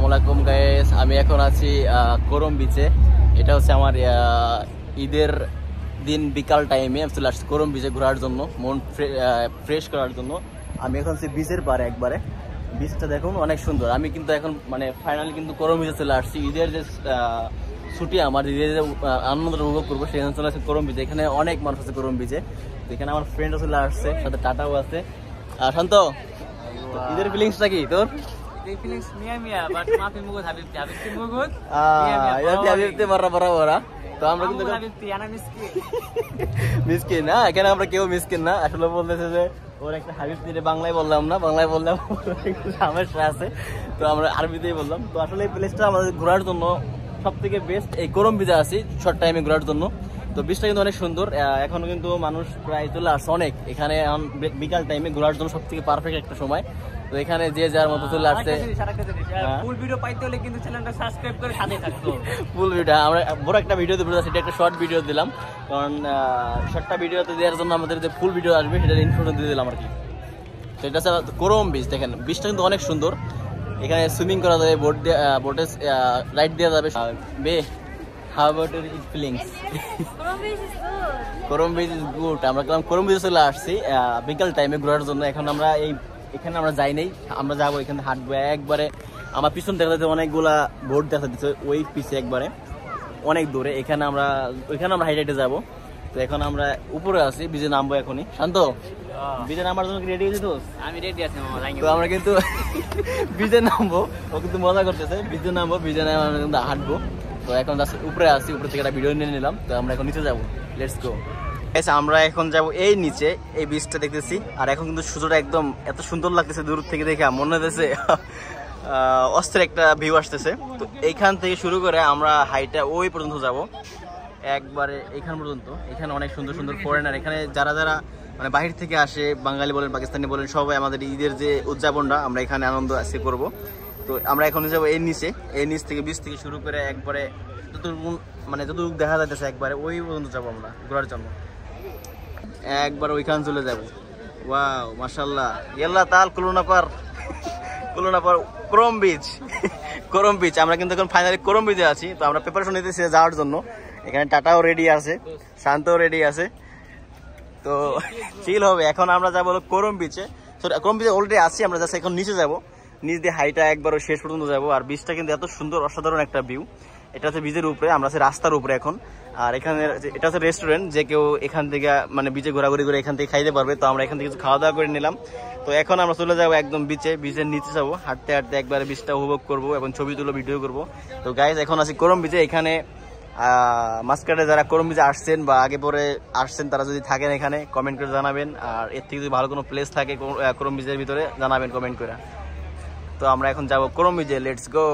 আসসালামু আলাইকুম গাইস, আমি এখন আছি করম বিচে। এটা হচ্ছে আমার ঈদের দিন বিকাল টাইমে আমি চলে আসছি করম বিচে ঘোরার জন্য, মন ফ্রেশ করার জন্য। আমি এখন আছি বিচের পারে একবারে। বিচটা দেখুন অনেক সুন্দর। আমি কিন্তু এখন মানে ফাইনালি কিন্তু করম বিচে চলে আসছি। ঈদের যে ছুটি, আমার ঈদের যে আনন্দটা উপভোগ করবো সেখানে চলে আসছে করম বিচে। এখানে অনেক মানুষ আছে করম বিচে। এখানে আমার ফ্রেন্ডও চলে আসছে, সাথে টাটাও আছে। শান্ত, ঈদের ফিলিংসটা কি তোর? তো আমরা কিন্তু মিসকিন না, এখানে আমরা কেউ মিসকিন না। আসলে বলতেছে যে ওর একটা হাবিব নিয়ে বাংলায় বললাম না, বাংলায় বললাম একটু সমস্যা আছে, তো আমরা আরবিতেই বললাম। তো আসলে এই প্লেসটা আমাদের ঘোরার জন্য সব থেকে বেস্ট। এই করম বিচে আছি শর্ট টাইমে ঘোরার জন্য। তো বিচটা কিন্তু অনেক সুন্দর। এখন কিন্তু মানুষ প্রায় চলে আসছে অনেক এখানে। এখন বিকাল টাইমে ঘোরার জন্য সব থেকে পারফেক্ট একটা সময়। তো এখানে যে যার মতো চলে আসছে। ফুল ভিডিও পাইতে হলে কিন্তু চ্যানেলটা সাবস্ক্রাইব করে সাথে থাকতে হবে। ফুল ভিডিও আমরা বড় একটা ভিডিও দিব, সেটা একটা শর্ট ভিডিও দিলাম, কারণ শর্টটা ভিডিওতে দেওয়ার জন্য আমাদের যে ফুল ভিডিও আসবে সেটার ইনফরমেশন দিয়ে দিলাম আর কি। তো এটা হচ্ছে করম বিচ। দেখেন বিচটা কিন্তু অনেক সুন্দর। এখানে সুইমিং করা যাবে, বোটে রাইড দেওয়া যাবে। বে, how about your feelings? Karam beach is good. আমরা করম বিচে চলে আসছি বিকাল টাইমে ঘোরার জন্য। এখন আমরা এখানে আমরা যাই নাই, আমরা যাবো এখানে হাঁটবো একবারে। আমার পিছন দেখা যাচ্ছে অনেকগুলা বোট দেখা দিচ্ছে, ওই পিছে একবারে অনেক দূরে। এখানে আমরা হাইটে যাবো। তো এখন আমরা উপরে আছি, বিচে নামবো এখনই। শান্ত, বিচে নামার জন্য রেডি হয়েছি? তো আমি রেডি আছি মামা। তো আমরা কিন্তু বিচে নামবো, ও কিন্তু মজা করতেছে। বিচে নামবো, বিচে নামে আমরা কিন্তু হাঁটবো। তো এখন উপরে আছি, উপরে থেকে একটা ভিডিও নিয়ে নিলাম। তো আমরা এখন নিচে যাবো, লেটস গো। আমরা এখন যাব এই নিচে, এই বিচটা দেখতেছি। আর এখন কিন্তু সূর্যটা একদম এত সুন্দর লাগতেছে, দূর থেকে দেখে মনে হতেছে অস্থির একটা ভিউ আসতেছে। তো এইখান থেকে শুরু করে আমরা হাইটা ওই পর্যন্ত যাব, একবারে এইখান পর্যন্ত। এখানে অনেক সুন্দর সুন্দর ফরেনার, এখানে যারা যারা মানে বাহির থেকে আসে, বাঙালি বলেন পাকিস্তানি বলেন, সবাই আমাদের ঈদের যে উদযাপনটা আমরা এখানে আনন্দ আজকে করবো। তো আমরা এখন যাবো এই নিচে, এই নিচ থেকে বিচ থেকে শুরু করে একবারে যতটুকু দেখা যাইতেছে একবারে ওই পর্যন্ত যাবো আমরা ঘোরার জন্য। একবার ওইখান চলে যাবো। ওয়াও মাশাআল্লাহ, ইয়াল্লাহ তাল কুলুনা পার করম বিচ। করম বিচ আমরা কিন্তু এখন ফাইনালি করম বিচে আছি। তো আমরা প্রিপারেশন নিতেছি যাওয়ার জন্য। এখানে টাটাও রেডি আছে, শান্তও রেডি আছে। তো চিল হবে। এখন আমরা যাবো করম বিচে। তো করম বিচে অলরেডি আছি আমরা, জাস্ট এখন নিচে যাবো, নিচ দিয়ে হাইটা একবার শেষ পর্যন্ত যাবো। আর বিচটা কিন্তু এত সুন্দর, অসাধারণ একটা ভিউ। এটা হচ্ছে বিচের উপরে, আমরা আছি রাস্তার উপরে এখন। আর এখানে এটা হচ্ছে রেস্টুরেন্ট, যে কেউ এখান থেকে মানে বিচে ঘোরাঘুরি করে এখান থেকে খাইতে পারবে। তো আমরা এখান থেকে কিছু খাওয়া দাওয়া করে নিলাম। তো এখন আমরা চলে যাবো একদম বিচের নিচে যাবো, হাঁটতে হাঁটতে একবারে বিচটা উপভোগ করবো এবং ছবি তুলো, ভিডিও করবো। তো গাইজ এখন আছি করম বিচে। এখানে মাঝখানে যারা করম বিচে আসছেন বা আগে পরে আসছেন, তারা যদি থাকেন এখানে কমেন্ট করে জানাবেন। আর এর থেকে যদি ভালো কোনো প্লেস থাকে করম বিচের ভিতরে জানাবেন কমেন্ট করে। তো আমরা এখন যাবো করম বিচে, লেটস গো।